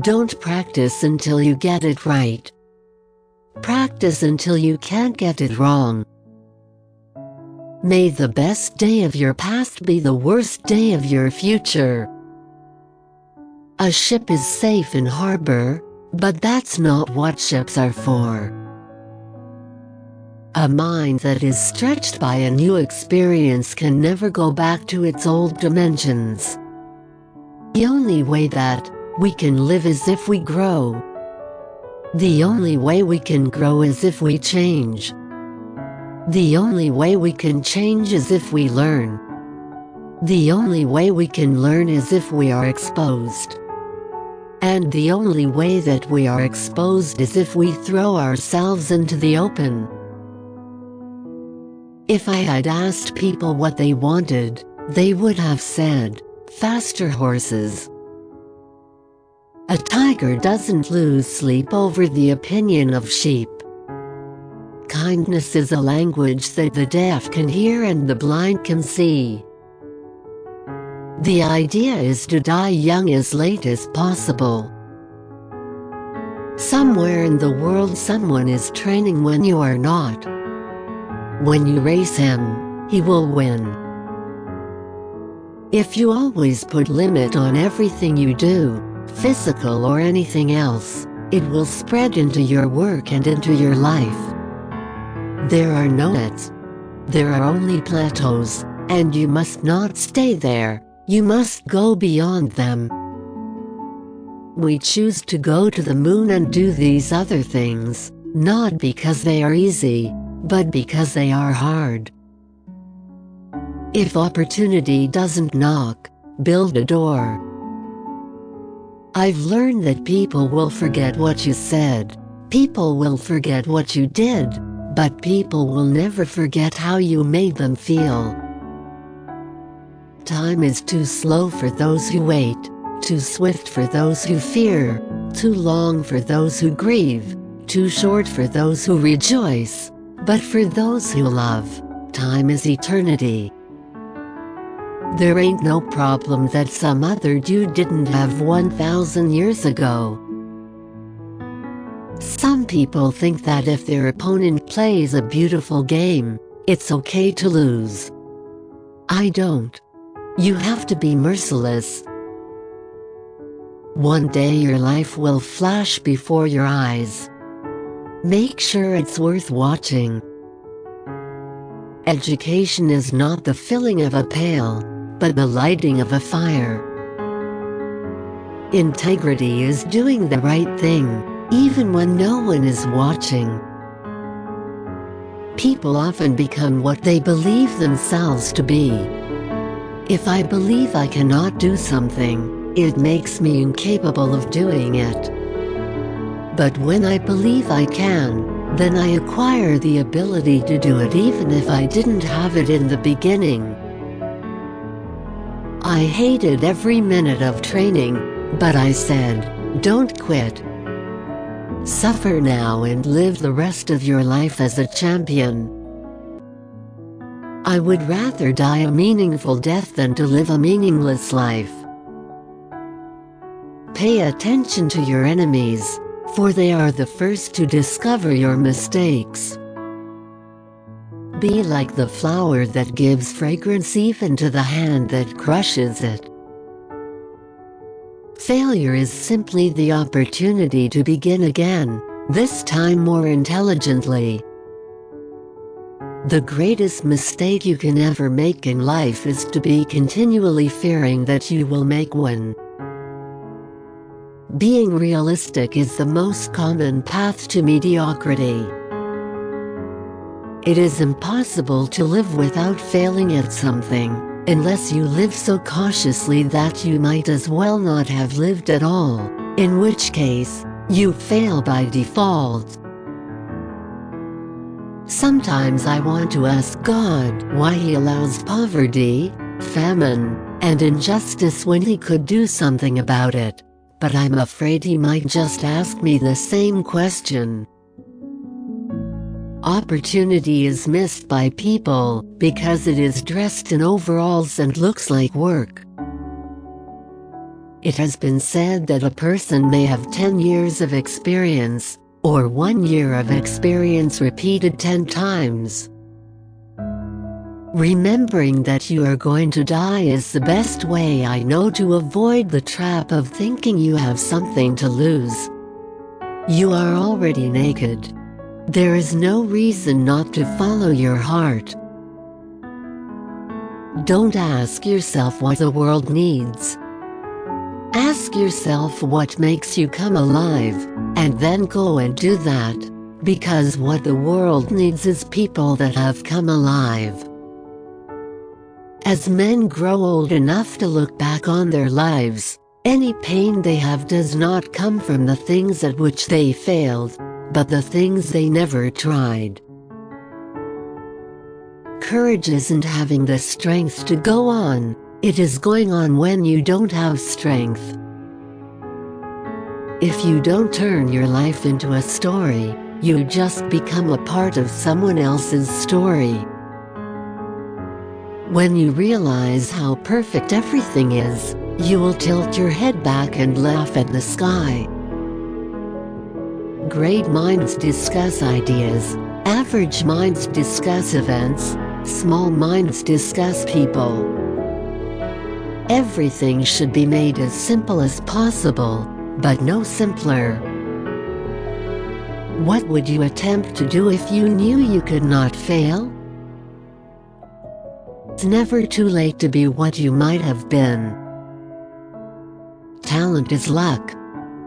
Don't practice until you get it right. Practice until you can't get it wrong. May the best day of your past be the worst day of your future. A ship is safe in harbor, but that's not what ships are for. A mind that is stretched by a new experience can never go back to its old dimensions. The only way that we can live is if we grow. The only way we can grow is if we change. The only way we can change is if we learn. The only way we can learn is if we are exposed. And the only way that we are exposed is if we throw ourselves into the open. If I had asked people what they wanted, they would have said, faster horses. A tiger doesn't lose sleep over the opinion of sheep. Kindness is a language that the deaf can hear and the blind can see. The idea is to die young as late as possible. Somewhere in the world someone is training when you are not. When you race him, he will win. If you always put limit on everything you do, physical or anything else, it will spread into your work and into your life. There are no limits. There are only plateaus, and you must not stay there, you must go beyond them. We choose to go to the moon and do these other things, not because they are easy, but because they are hard. If opportunity doesn't knock, build a door. I've learned that people will forget what you said, people will forget what you did, but people will never forget how you made them feel. Time is too slow for those who wait, too swift for those who fear, too long for those who grieve, too short for those who rejoice, but for those who love, time is eternity. There ain't no problem that some other dude didn't have 1,000 years ago. Some people think that if their opponent plays a beautiful game, it's okay to lose. I don't. You have to be merciless. One day your life will flash before your eyes. Make sure it's worth watching. Education is not the filling of a pail, but the lighting of a fire. Integrity is doing the right thing, even when no one is watching. People often become what they believe themselves to be. If I believe I cannot do something, it makes me incapable of doing it. But when I believe I can, then I acquire the ability to do it even if I didn't have it in the beginning. I hated every minute of training, but I said, don't quit. Suffer now and live the rest of your life as a champion. I would rather die a meaningful death than to live a meaningless life. Pay attention to your enemies, for they are the first to discover your mistakes. Be like the flower that gives fragrance even to the hand that crushes it. Failure is simply the opportunity to begin again, this time more intelligently. The greatest mistake you can ever make in life is to be continually fearing that you will make one. Being realistic is the most common path to mediocrity. It is impossible to live without failing at something, unless you live so cautiously that you might as well not have lived at all, in which case, you fail by default. Sometimes I want to ask God why He allows poverty, famine, and injustice when He could do something about it, but I'm afraid He might just ask me the same question. Opportunity is missed by people because it is dressed in overalls and looks like work. It has been said that a person may have 10 years of experience, or 1 year of experience repeated 10 times. Remembering that you are going to die is the best way I know to avoid the trap of thinking you have something to lose. You are already naked. There is no reason not to follow your heart. Don't ask yourself what the world needs. Ask yourself what makes you come alive, and then go and do that, because what the world needs is people that have come alive. As men grow old enough to look back on their lives, any pain they have does not come from the things at which they failed, but the things they never tried. Courage isn't having the strength to go on, it is going on when you don't have strength. If you don't turn your life into a story, you just become a part of someone else's story. When you realize how perfect everything is, you will tilt your head back and laugh at the sky. Great minds discuss ideas, average minds discuss events, small minds discuss people. Everything should be made as simple as possible, but no simpler. What would you attempt to do if you knew you could not fail? It's never too late to be what you might have been. Talent is luck.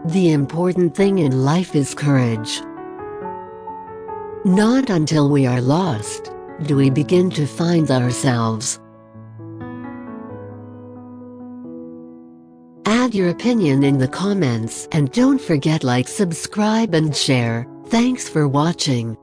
The important thing in life is courage. Not until we are lost do we begin to find ourselves. Add your opinion in the comments and don't forget like, subscribe and share. Thanks for watching.